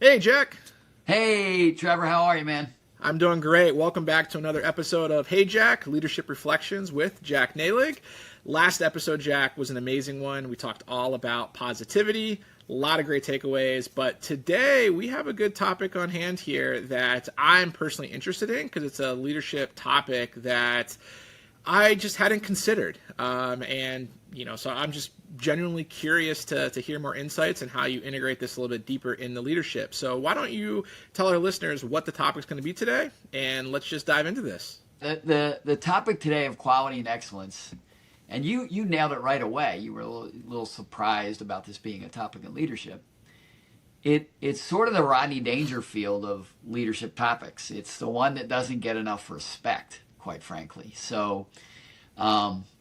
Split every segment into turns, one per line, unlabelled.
Hey, Jack.
Hey, Trevor, how are you, man?
I'm doing great. Welcome back to another episode of Hey, Jack, Leadership Reflections with Jack Nalig. Last episode, Jack, was an amazing one. We talked all about positivity, a lot of great takeaways. But today, we have a good topic on hand here that I'm personally interested in because it's a leadership topic that I just hadn't considered. So I'm just genuinely curious to hear more insights and how you integrate this a little bit deeper in the leadership. So why don't you tell our listeners what the topic is going to be today, and let's just dive into this.
The topic today of quality and excellence, and you nailed it right away. You were a little surprised about this being a topic in leadership. It's sort of the Rodney Dangerfield of leadership topics. It's the one that doesn't get enough respect, quite frankly. So,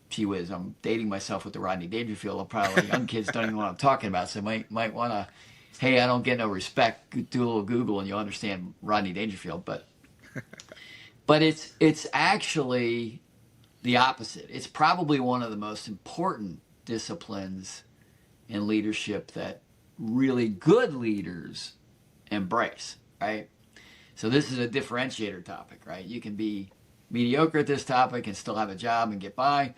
gee whiz, I'm dating myself with the Rodney Dangerfield. Probably young kids don't even know what I'm talking about, so might want to, hey, I don't get no respect. Do a little Google and you'll understand Rodney Dangerfield. But it's actually the opposite. It's probably one of the most important disciplines in leadership that really good leaders embrace, right? So this is a differentiator topic, right? You can be mediocre at this topic and still have a job and get by,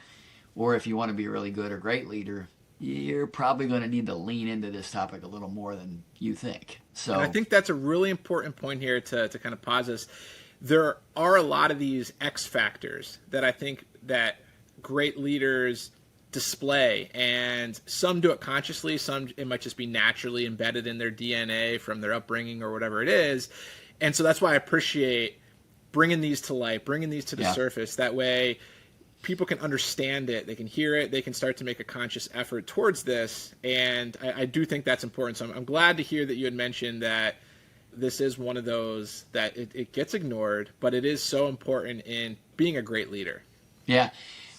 or if you want to be a really good or great leader, you're probably going to need to lean into this topic a little more than you think.
And I
So,
think that's a really important point here to kind of pause this. There are a lot of these X factors that I think that great leaders display, and some do it consciously, some it might just be naturally embedded in their DNA from their upbringing or whatever it is. And so that's why I appreciate bringing these to light, bringing these to the
yeah.
surface. That way people can understand it, they can hear it, they can start to make a conscious effort towards this. And I do think that's important. So I'm glad to hear that you had mentioned that this is one of those that it gets ignored, but it is so important in being a great leader.
Yeah.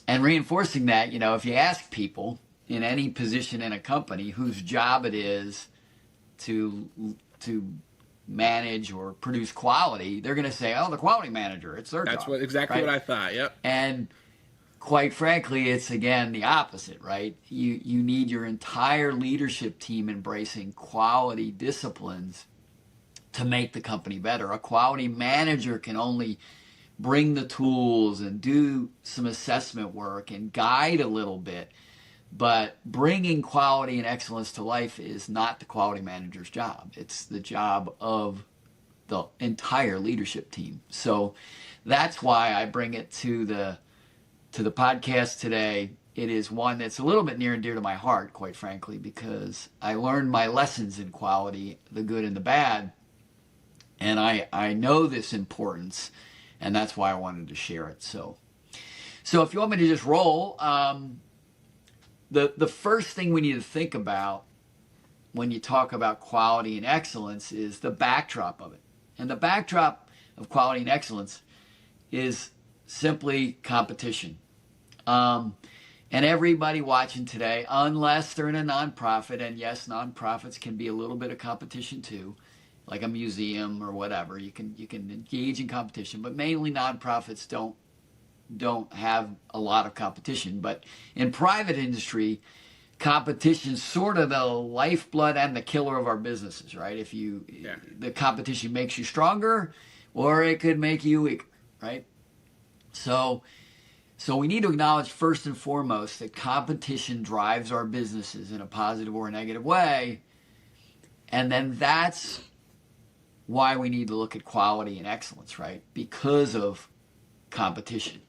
And reinforcing that, if you ask people in any position in a company whose job it is to manage or produce quality, they're going to say, "Oh, the quality manager, it's their
That's
job."
exactly
Right?
what I thought. Yep.
And quite frankly, it's again the opposite, right? You need your entire leadership team embracing quality disciplines to make the company better. A quality manager can only bring the tools and do some assessment work and guide a little bit. But bringing quality and excellence to life is not the quality manager's job. It's the job of the entire leadership team. So that's why I bring it to the podcast today. It is one that's a little bit near and dear to my heart, quite frankly, because I learned my lessons in quality, the good and the bad, and I know this importance, and that's why I wanted to share it. So if you want me to just roll, the first thing we need to think about when you talk about quality and excellence is the backdrop of it. And the backdrop of quality and excellence is simply competition. And everybody watching today, unless they're in a nonprofit, and yes, nonprofits can be a little bit of competition too, like a museum or whatever. You can engage in competition, but mainly nonprofits don't have a lot of competition. But in private industry, competition's sort of the lifeblood and the killer of our businesses, right?
Yeah.
The competition makes you stronger, or it could make you weaker, right? So we need to acknowledge first and foremost that competition drives our businesses in a positive or a negative way. And then that's why we need to look at quality and excellence, right? Because of competition.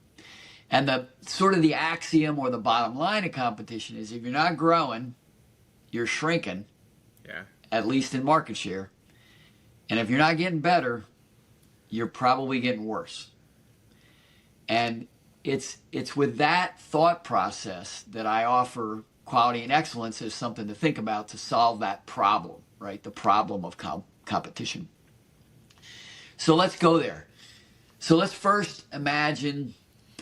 And the sort of the axiom or the bottom line of competition is if you're not growing, you're shrinking,
Yeah.
at least in market share. And if you're not getting better, you're probably getting worse. And it's with that thought process that I offer quality and excellence as something to think about to solve that problem, right? The problem of competition. So let's go there. So let's first imagine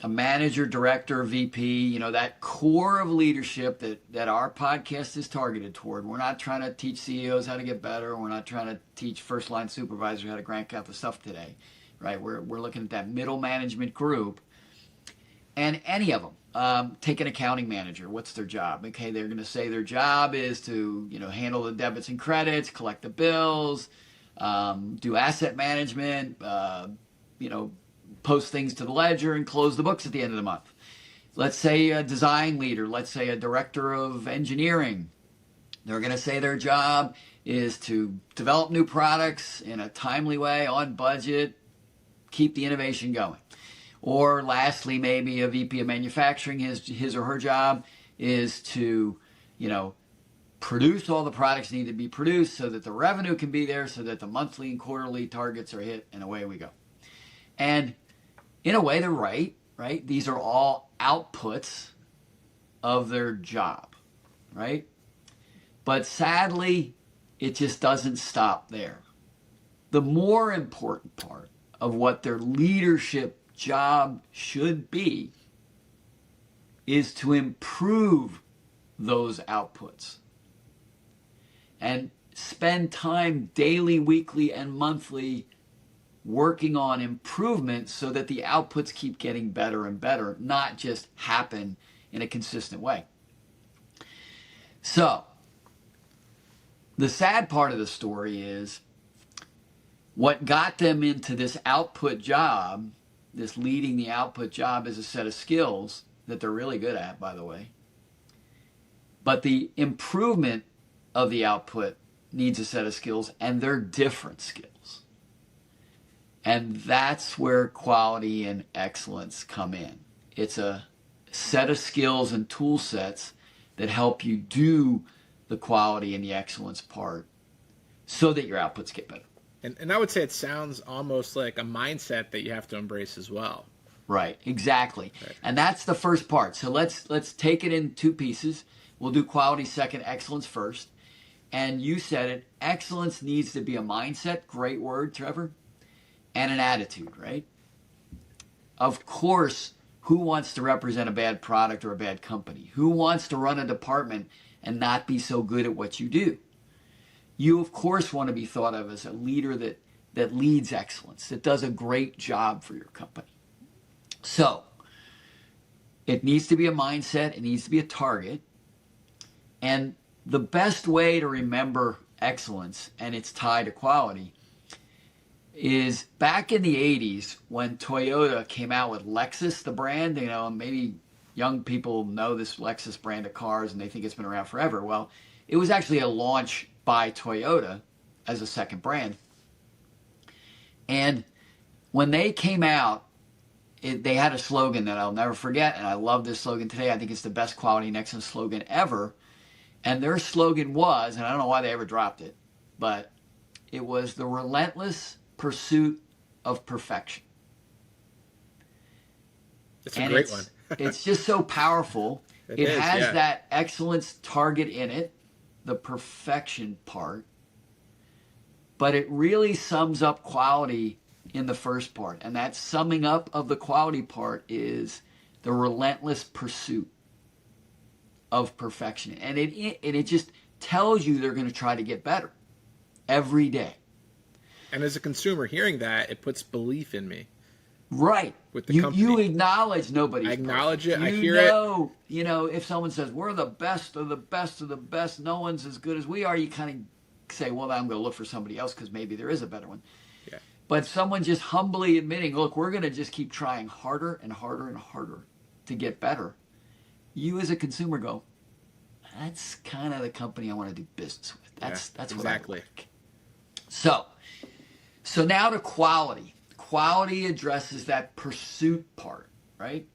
a manager, director, VP, that core of leadership that our podcast is targeted toward. We're not trying to teach CEOs how to get better. We're not trying to teach first line supervisors how to crank out the stuff today, right? We're looking at that middle management group. And any of them, take an accounting manager. What's their job? Okay, they're going to say their job is to, handle the debits and credits, collect the bills, do asset management, post things to the ledger and close the books at the end of the month. Let's say a design leader, let's say a director of engineering. They're going to say their job is to develop new products in a timely way, on budget, keep the innovation going. Or lastly, maybe a VP of manufacturing, his or her job is to, produce all the products that need to be produced so that the revenue can be there, so that the monthly and quarterly targets are hit, and away we go. And in a way, they're right? These are all outputs of their job, right? But sadly, it just doesn't stop there. The more important part of what their leadership job should be is to improve those outputs and spend time daily, weekly, and monthly working on improvement so that the outputs keep getting better and better, not just happen in a consistent way. So, the sad part of the story is what got them into this output job, this leading the output job, is a set of skills that they're really good at, by the way. But the improvement of the output needs a set of skills, and they're different skills. And that's where quality and excellence come in. It's a set of skills and tool sets that help you do the quality and the excellence part so that your outputs get better.
And I would say it sounds almost like a mindset that you have to embrace as well.
Right, exactly. Right. And that's the first part. So let's take it in two pieces. We'll do quality second, excellence first. And you said it, excellence needs to be a mindset, great word, Trevor, and an attitude, right? Of course, who wants to represent a bad product or a bad company? Who wants to run a department and not be so good at what you do? You, of course, want to be thought of as a leader that leads excellence, that does a great job for your company. So, it needs to be a mindset, it needs to be a target, and the best way to remember excellence and its tie to quality is back in the 80s when Toyota came out with Lexus, the brand. Maybe young people know this Lexus brand of cars and they think it's been around forever. Well, it was actually a launch by Toyota as a second brand. And when they came out, they had a slogan that I'll never forget, and I love this slogan today. I think it's the best quality and excellence slogan ever. And their slogan was, and I don't know why they ever dropped it, but it was the relentless pursuit of perfection.
It's a great one.
It's just so powerful. It has that excellence target in it, the perfection part, but it really sums up quality in the first part. And that summing up of the quality part is the relentless pursuit of perfection. And it just tells you they're going to try to get better every day.
And as a consumer hearing that, it puts belief in me.
Right.
With the company.
You acknowledge nobody's
I acknowledge it.
You
I hear it.
If someone says, we're the best of the best of the best, no one's as good as we are, you kind of say, well, I'm going to look for somebody else because maybe there is a better one.
Yeah.
But someone just humbly admitting, look, we're going to just keep trying harder and harder and harder to get better. You as a consumer go, that's kind of the company I want to do business with. That's
exactly
what I like. So now to quality. Quality addresses that pursuit part, right?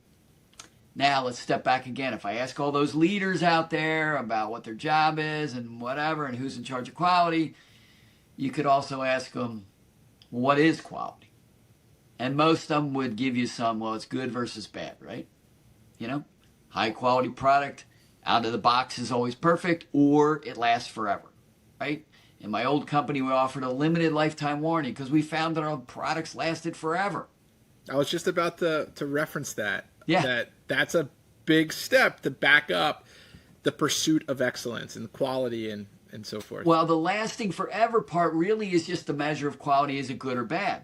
Now let's step back again. If I ask all those leaders out there about what their job is and whatever and who's in charge of quality, you could also ask them, what is quality? And most of them would give you some, well, it's good versus bad, right? High quality product, out of the box is always perfect, or it lasts forever, right? In my old company, we offered a limited lifetime warranty because we found that our products lasted forever.
I was just about to reference that.
Yeah.
That's a big step to back up the pursuit of excellence and quality and so forth.
Well, the lasting forever part really is just the measure of quality. Is it good or bad?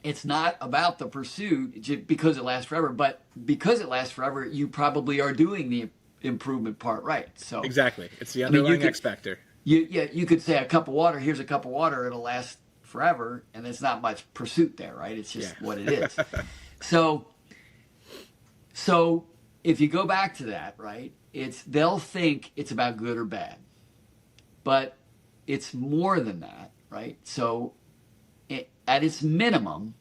It's not about the pursuit because it lasts forever, but because it lasts forever, you probably are doing the improvement part right. So
exactly. It's the underlying X factor.
you could say a cup of water, here's a cup of water, it'll last forever, and there's not much pursuit there, right? It's just what it is. So if you go back to that, right, they'll think it's about good or bad. But it's more than that, right? So at its minimum,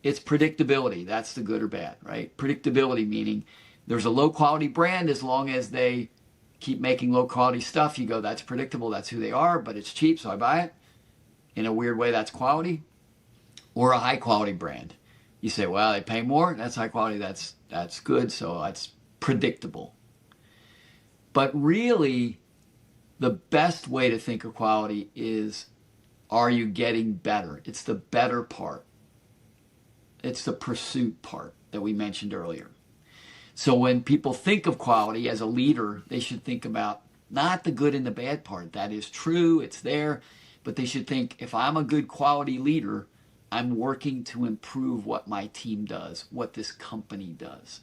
it's predictability. That's the good or bad, right? Predictability meaning there's a low quality brand, as long as they keep making low quality stuff, you go, that's predictable, that's who they are, but it's cheap, so I buy it. In a weird way, that's quality. Or a high quality brand. You say, well, they pay more, that's high quality, that's good, so that's predictable. But really, the best way to think of quality is, are you getting better? It's the better part. It's the pursuit part that we mentioned earlier. So when people think of quality as a leader, they should think about not the good and the bad part. That is true, it's there, but they should think, if I'm a good quality leader, I'm working to improve what my team does, what this company does.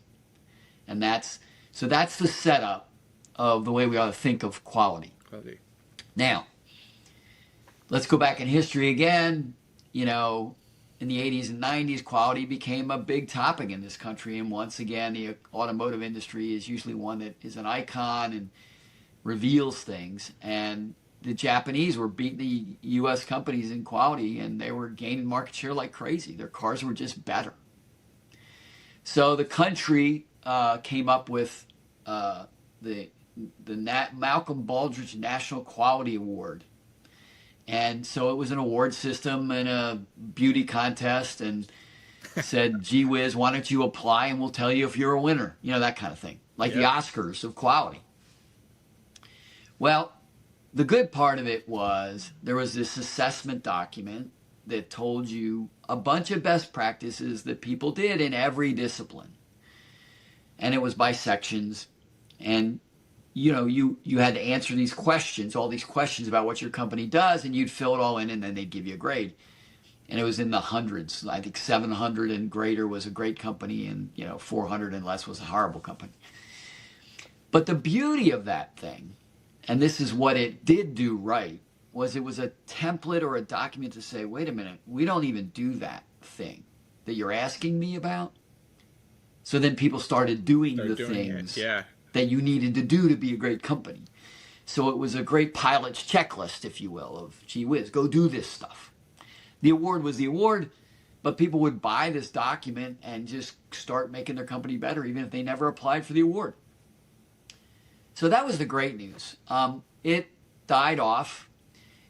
And that's the setup of the way we ought to think of quality. Now, let's go back in history again. You know, in the 80s and 90s, quality became a big topic in this country. And once again, the automotive industry is usually one that is an icon and reveals things. And the Japanese were beating the U.S. companies in quality, and they were gaining market share like crazy. Their cars were just better. So the country came up with the Malcolm Baldrige National Quality Award. And so it was an award system and a beauty contest, and said, gee whiz, why don't you apply and we'll tell you if you're a winner. You know, that kind of thing. Like the Oscars of quality. Well, the good part of it was there was this assessment document that told you a bunch of best practices that people did in every discipline. And it was by sections. And you know, you had to answer these questions, all these questions about what your company does, and you'd fill it all in, and then they'd give you a grade. And it was in the hundreds. I think 700 and greater was a great company, and 400 and less was a horrible company. But the beauty of that thing, and this is what it did do right, was it was a template or a document to say, wait a minute, we don't even do that thing that you're asking me about. So then people started doing the things that you needed to do to be a great company. So it was a great pilot's checklist, if you will, of, gee whiz, go do this stuff. The award was the award, but people would buy this document and just start making their company better, even if they never applied for the award. So that was the great news. It died off,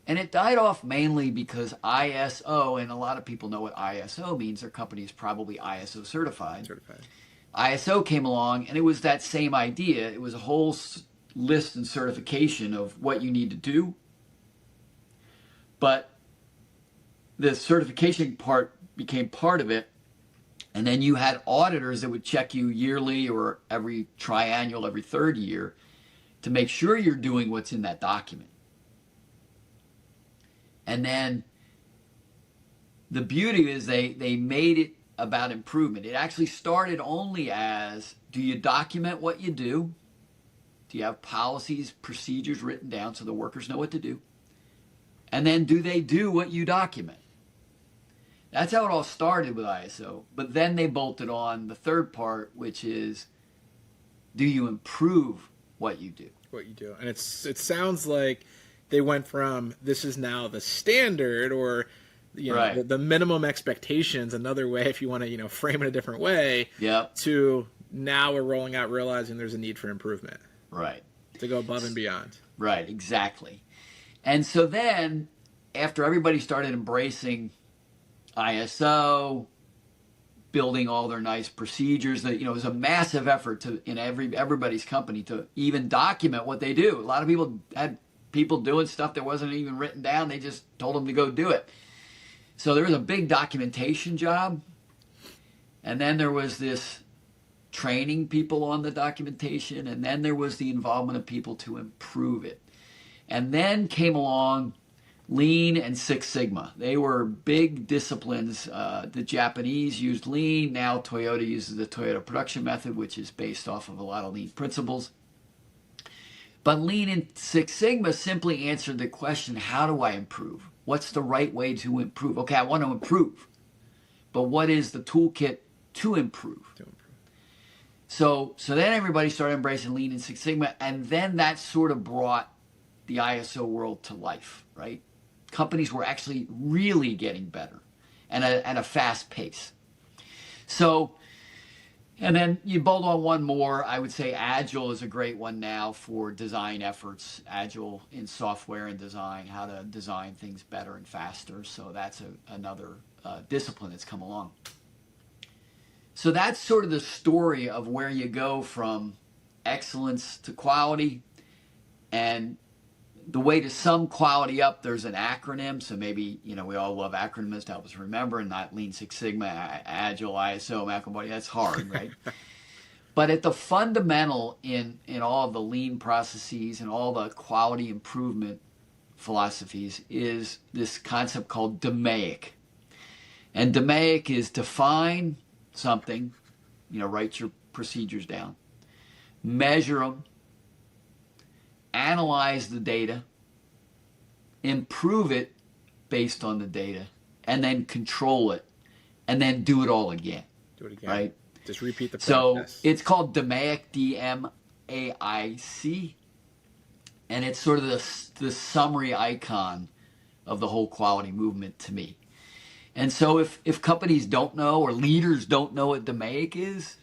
and it died off mainly because ISO, and a lot of people know what ISO means. Their company is probably ISO certified. ISO came along, and it was that same idea. It was a whole list and certification of what you need to do. But the certification part became part of it. And then you had auditors that would check you yearly or every triannual, every third year, to make sure you're doing what's in that document. And then the beauty is they made it about improvement. It actually started only as, do you document what you do? Do you have policies, procedures written down so the workers know what to do? And then do they do what you document? That's how it all started with ISO. But then they bolted on the third part, which is, do you improve what you do?
What you do. And it sounds like they went from, this is now the standard, or the minimum expectations, another way if you want to frame it a different way, to now we're rolling out realizing there's a need for improvement.
Right.
To go above and beyond.
Right, exactly. And so then, after everybody started embracing ISO, building all their nice procedures, that it was a massive effort in everybody's company to even document what they do. A lot of people had people doing stuff that wasn't even written down. They just told them to go do it. So there was a big documentation job. And then there was this training people on the documentation. And then there was the involvement of people to improve it. And then came along Lean and Six Sigma. They were big disciplines. The Japanese used Lean. Now Toyota uses the Toyota production method, which is based off of a lot of Lean principles. But Lean and Six Sigma simply answered the question, how do I improve? What's the right way to improve? Okay, I want to improve, but what is the toolkit to improve? So then everybody started embracing Lean and Six Sigma, and then that sort of brought the ISO world to life, right? Companies were actually really getting better and at a fast pace. So, and then you bolt on one more, I would say Agile is a great one now for design efforts. Agile in software and design, how to design things better and faster. So that's another discipline that's come along. So that's sort of the story of where you go from excellence to quality. And the way to sum quality up, there's an acronym. So maybe, we all love acronyms to help us remember, and not Lean Six Sigma, Agile, ISO, Macro. That's hard, right? But at the fundamental in all of the lean processes and all the quality improvement philosophies is this concept called DMAIC. And DMAIC is define something, write your procedures down, measure them, analyze the data, improve it based on the data, and then control it, and then do it all again.
Do it again.
Right?
Just repeat the
So
process.
it's called DMAIC, DMAIC, and it's sort of the summary icon of the whole quality movement to me. And so if companies don't know or leaders don't know what DMAIC is,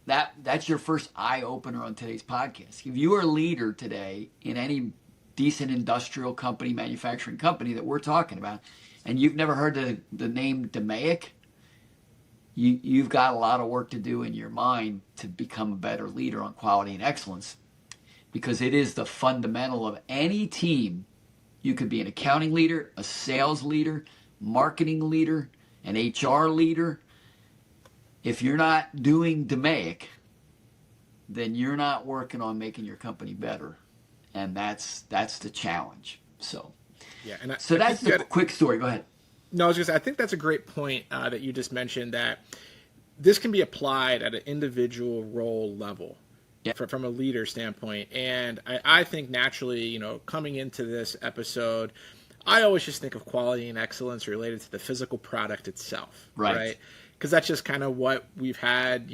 that's your first eye-opener on today's podcast. If you are a leader today in any decent industrial company, manufacturing company that we're talking about, and you've never heard the name DMAIC, you've got a lot of work to do in your mind to become a better leader on quality and excellence, because it is the fundamental of any team. You could be an accounting leader, a sales leader, marketing leader, an HR leader. If you're not doing DMAIC, then you're not working on making your company better, and that's the challenge. So,
yeah, and
so that's the quick story. Go ahead.
No, I was just. I think that's a great point that you just mentioned, that this can be applied at an individual role level.
Yeah.
From a leader standpoint. And I think naturally, coming into this episode, I always just think of quality and excellence related to the physical product itself.
Right.
Because that's just kind of what we've had,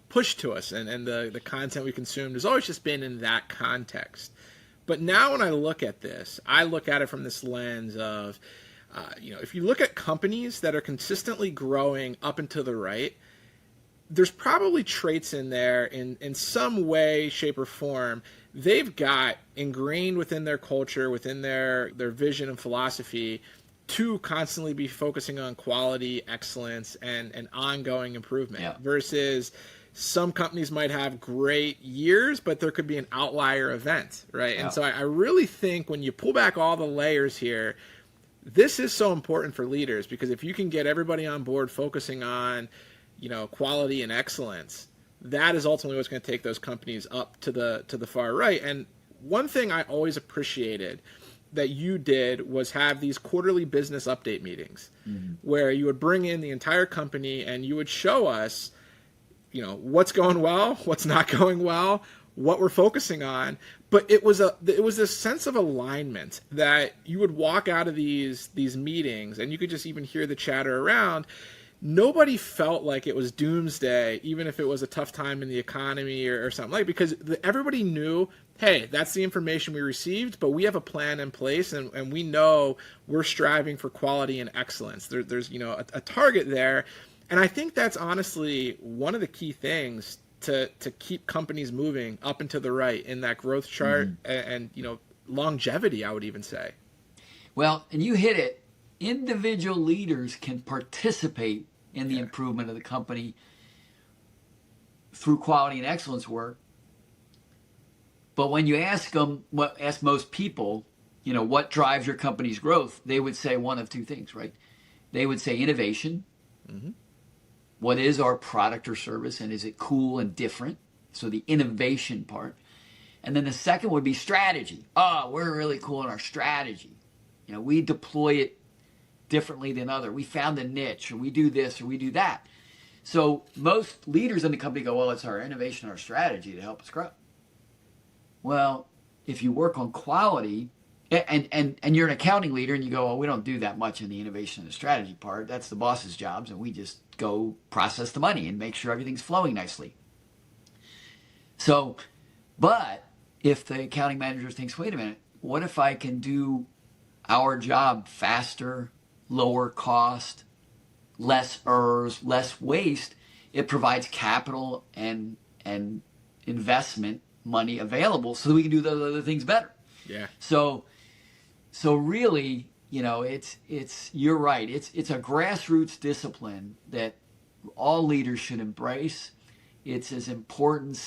pushed to us. And the content we consumed has always just been in that context. But now when I look at this, I look at it from this lens of, if you look at companies that are consistently growing up and to the right, there's probably traits in there in some way, shape, or form they've got ingrained within their culture, within their vision and philosophy, to constantly be focusing on quality, excellence, and ongoing improvement.
Yeah.
Versus some companies might have great years, but there could be an outlier event, right?
Yeah.
And so I really think when you pull back all the layers here, this is so important for leaders, because if you can get everybody on board focusing on quality and excellence, that is ultimately what's going to take those companies up to the far right. And one thing I always appreciated that you did was have these quarterly business update meetings, where you would bring in the entire company and you would show us, what's going well, what's not going well, what we're focusing on. But it was this sense of alignment that you would walk out of these meetings and you could just even hear the chatter around. Nobody felt like it was doomsday, even if it was a tough time in the economy or something like, because everybody knew, hey, that's the information we received, but we have a plan in place, and we know we're striving for quality and excellence. There's a target there, and I think that's honestly one of the key things to keep companies moving up and to the right in that growth chart and longevity, I would even say.
Well, and you hit it. Individual leaders can participate in the improvement of the company through quality and excellence work. But when you ask most people, what drives your company's growth, they would say one of two things, right? They would say innovation. Mm-hmm. What is our product or service, and is it cool and different? So the innovation part. And then the second would be strategy. Oh, we're really cool in our strategy. We deploy it differently than other. We found a niche, or we do this, or we do that. So most leaders in the company go, well, it's our innovation, our strategy to help us grow. well, if you work on quality, and you're an accounting leader and you go, well, we don't do that much in the innovation and the strategy part. That's the boss's jobs, and we just go process the money and make sure everything's flowing nicely. So, but if the accounting manager thinks, wait a minute, what if I can do our job faster, lower cost, less errors, less waste? It provides capital and investment money available so that we can do those other things better.
Yeah.
So really, it's you're right. It's a grassroots discipline that all leaders should embrace. It's as important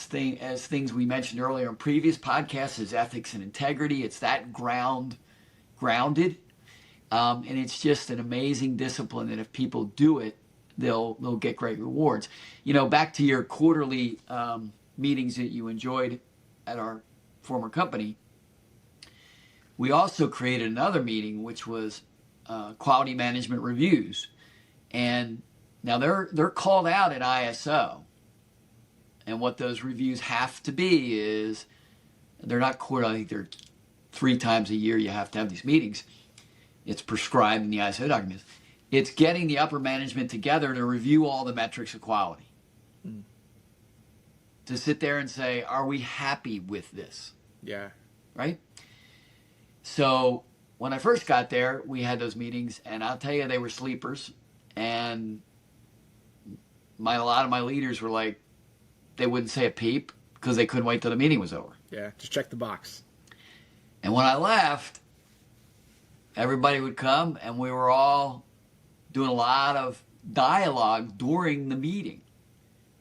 as things we mentioned earlier in previous podcasts as ethics and integrity. It's that grounded, and it's just an amazing discipline that if people do it, they'll get great rewards. Back to your quarterly meetings that you enjoyed at our former company. We also created another meeting, which was quality management reviews, and now they're called out at ISO. And what those reviews have to be is they're not quarterly. I think they're 3 times a year. You have to have these meetings. It's prescribed in the ISO documents. It's getting the upper management together to review all the metrics of quality. To sit there and say, are we happy with this?
Yeah.
Right? So when I first got there, we had those meetings, and I'll tell you, they were sleepers. And a lot of my leaders were like, they wouldn't say a peep because they couldn't wait till the meeting was over.
Yeah, just check the box.
And when I left, everybody would come, and we were all doing a lot of dialogue during the meeting,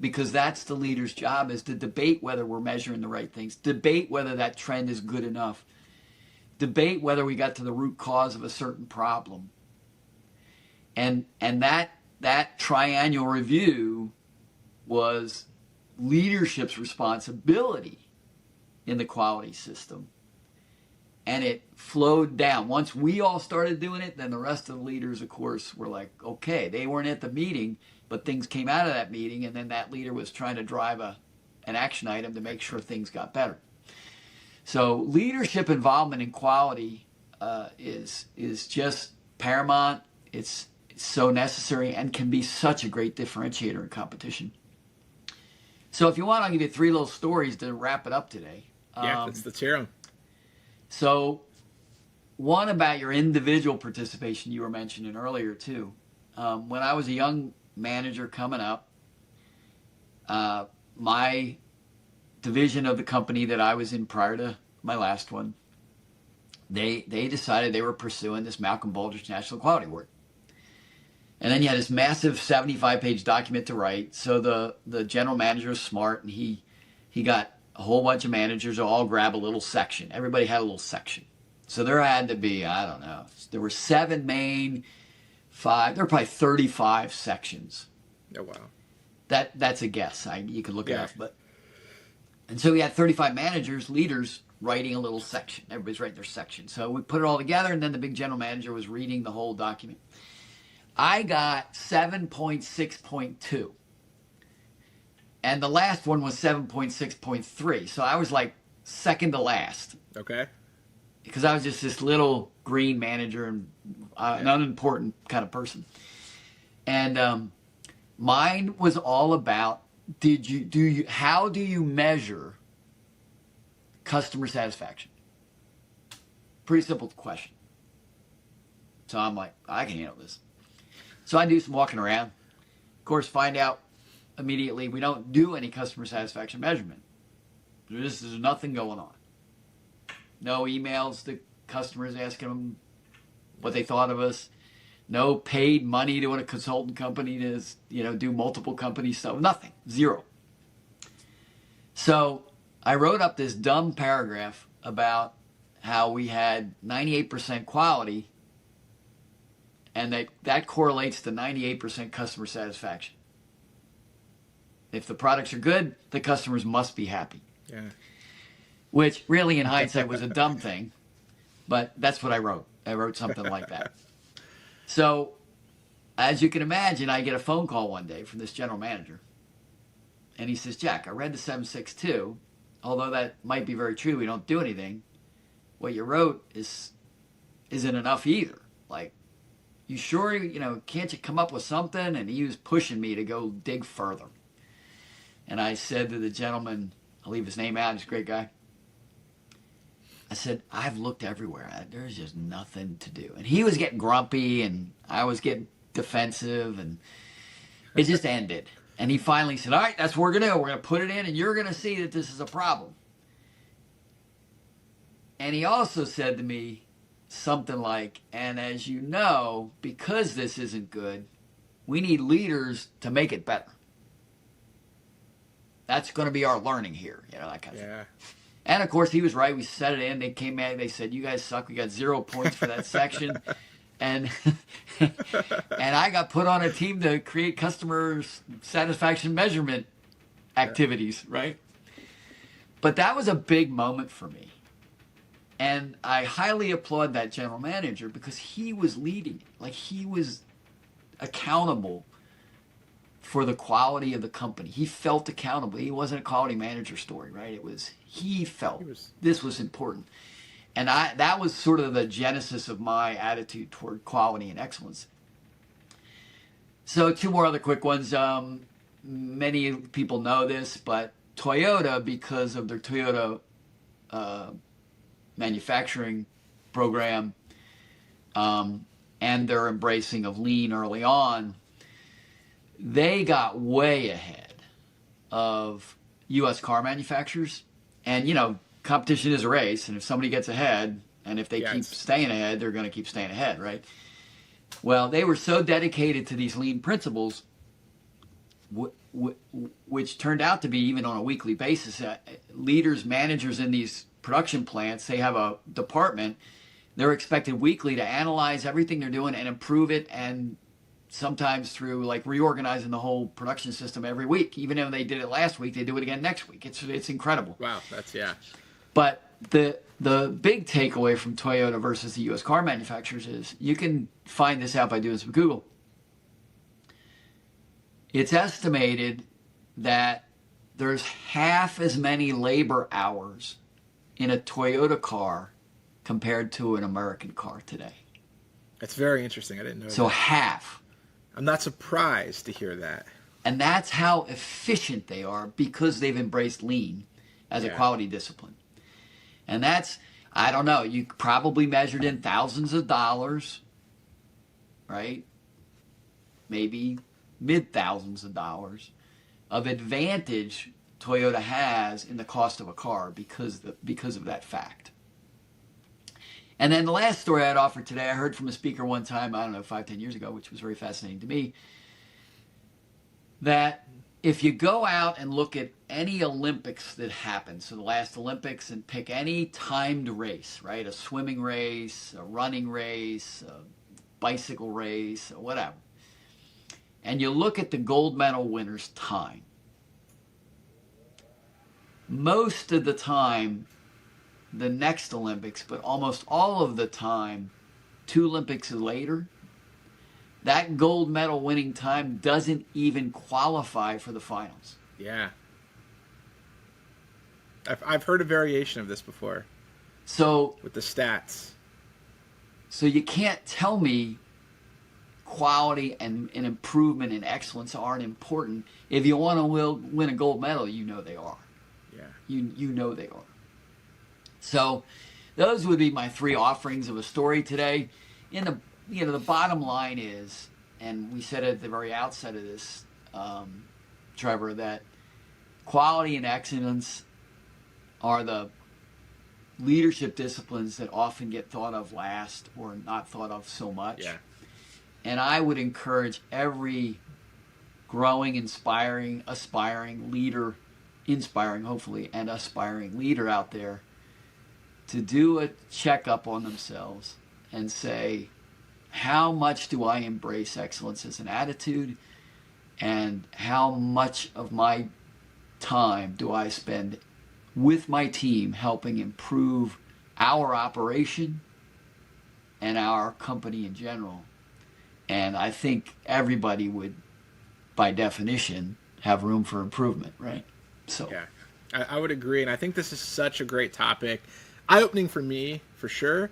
because that's the leader's job, is to debate whether we're measuring the right things, debate whether that trend is good enough, debate whether we got to the root cause of a certain problem. And that triennial review was leadership's responsibility in the quality system. And it flowed down. Once we all started doing it, then the rest of the leaders, of course, were like, okay, they weren't at the meeting, but things came out of that meeting, and then that leader was trying to drive an action item to make sure things got better. So leadership involvement in quality is just paramount. It's so necessary and can be such a great differentiator in competition. So if you want, I'll give you 3 little stories to wrap it up today.
Yeah, let's hear them.
So one about your individual participation you were mentioning earlier too. When I was a young manager coming up, my division of the company that I was in prior to my last one, they decided they were pursuing this Malcolm Baldrige National Quality Award. And then you had this massive 75-page document to write. So the general manager was smart, and he got a whole bunch of managers to all grab a little section. Everybody had a little section. So there had to be, I don't know, there were 7 main, 5, there were probably 35 sections.
Oh, wow.
That's a guess. You could look it up. And so we had 35 managers, leaders, writing a little section. Everybody's writing their section. So we put it all together, and then the big general manager was reading the whole document. I got 7.6.2. And the last one was 7.6.3. So I was like second to last.
Okay.
Because I was just this little green manager and an unimportant kind of person. And mine was all about, how do you measure customer satisfaction? Pretty simple question. So I'm like, I can handle this. So I do some walking around. Of course, find out immediately we don't do any customer satisfaction measurement. There's nothing going on. No emails to customers asking them what they thought of us. No paid money to a consultant company to do multiple company stuff. Nothing. 0. So I wrote up this dumb paragraph about how we had 98% quality, and that correlates to 98% customer satisfaction. If the products are good, the customers must be happy.
Yeah.
Which really, in hindsight, was a dumb thing, but that's what I wrote. I wrote something like that. So, as you can imagine, I get a phone call one day from this general manager, and he says, Jack, I read the 762, although that might be very true, we don't do anything. What you wrote isn't enough either. Like, you sure, can't you come up with something? And he was pushing me to go dig further. And I said to the gentleman, I'll leave his name out, he's a great guy. I said, I've looked everywhere. There's just nothing to do. And he was getting grumpy, and I was getting defensive, and it just ended. And he finally said, all right, that's what we're going to do. We're going to put it in, and you're going to see that this is a problem. And he also said to me something like, and as you know, because this isn't good, we need leaders to make it better. That's going to be our learning here, that kind of thing. And of course, he was right. We set it in. They came back. They said, "You guys suck. We got 0 points for that section," and and I got put on a team to create customer satisfaction measurement activities. Right. But that was a big moment for me, and I highly applaud that general manager because he was leading it. Like, he was accountable for the quality of the company. He felt accountable. He wasn't a quality manager story, right? He felt this was important. And that was sort of the genesis of my attitude toward quality and excellence. So 2 more other quick ones. Many people know this, but Toyota, because of their Toyota manufacturing program and their embracing of lean early on, they got way ahead of U.S. car manufacturers. And, competition is a race. And if somebody gets ahead, and if they keep staying ahead, they're going to keep staying ahead, right? Well, they were so dedicated to these lean principles, which turned out to be, even on a weekly basis, leaders, managers in these production plants, they have a department. They're expected weekly to analyze everything they're doing and improve it, and sometimes through like reorganizing the whole production system every week. Even if they did it last week, they do it again next week. It's incredible.
Wow, that's
But the big takeaway from Toyota versus the U.S. car manufacturers is, you can find this out by doing some Google. It's estimated that there's half as many labor hours in a Toyota car compared to an American car today.
That's very interesting. I didn't know that.
So half.
I'm not surprised to hear that.
And that's how efficient they are, because they've embraced lean as a quality discipline. And that's, I don't know, you probably measured in thousands of dollars, right? Maybe mid-thousands of dollars of advantage Toyota has in the cost of a car because of that fact. And then the last story I'd offer today, I heard from a speaker one time, I don't know, 5-10 years ago, which was very fascinating to me, that if you go out and look at any Olympics that happened, so the last Olympics, and pick any timed race, right? A swimming race, a running race, a bicycle race, or whatever, and you look at the gold medal winner's time, most of the time, the next Olympics, but almost all of the time, 2 Olympics later, that gold medal winning time doesn't even qualify for the finals.
Yeah. I've heard a variation of this before.
So
with the stats.
So you can't tell me quality and improvement and excellence aren't important. If you want to win a gold medal, you know they are.
Yeah.
You know they are. So those would be my 3 offerings of a story today. The bottom line is, and we said at the very outset of this, Trevor, that quality and excellence are the leadership disciplines that often get thought of last or not thought of so much.
Yeah.
And I would encourage every growing, aspiring leader, inspiring hopefully, and aspiring leader out there to do a checkup on themselves and say, how much do I embrace excellence as an attitude, and how much of my time do I spend with my team helping improve our operation and our company in general. And I think everybody would, by definition, have room for improvement, right? So
yeah. I would agree, and I think this is such a great topic. Eye-opening for me, for sure.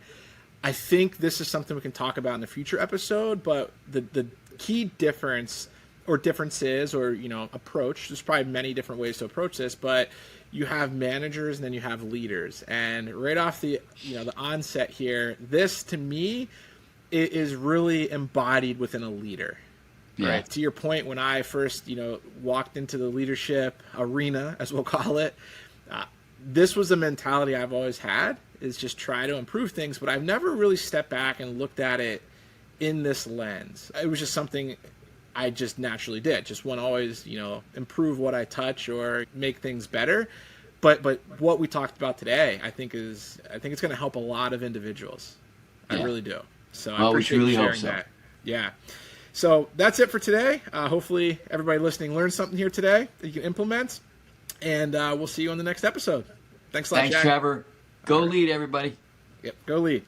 I think this is something we can talk about in a future episode, but the key difference or differences or, approach, there's probably many different ways to approach this, but you have managers and then you have leaders. And right off the onset here, this to me is really embodied within a leader.
Yeah.
Right. To your point, when I first, walked into the leadership arena, as we'll call it, this was the mentality I've always had, is just try to improve things. But I've never really stepped back and looked at it in this lens. It was just something I just naturally did. Just want to always, improve what I touch or make things better. But what we talked about today, I think it's going to help a lot of individuals.
Yeah.
I really do. So
Well,
I appreciate
we
you
truly
sharing
hope so.
that. Yeah. So that's it for today. Hopefully everybody listening learned something here today that you can implement. And we'll see you on the next episode. Thanks a lot,
Thanks,
Jack.
Trevor. Go lead, everybody.
Yep, go lead.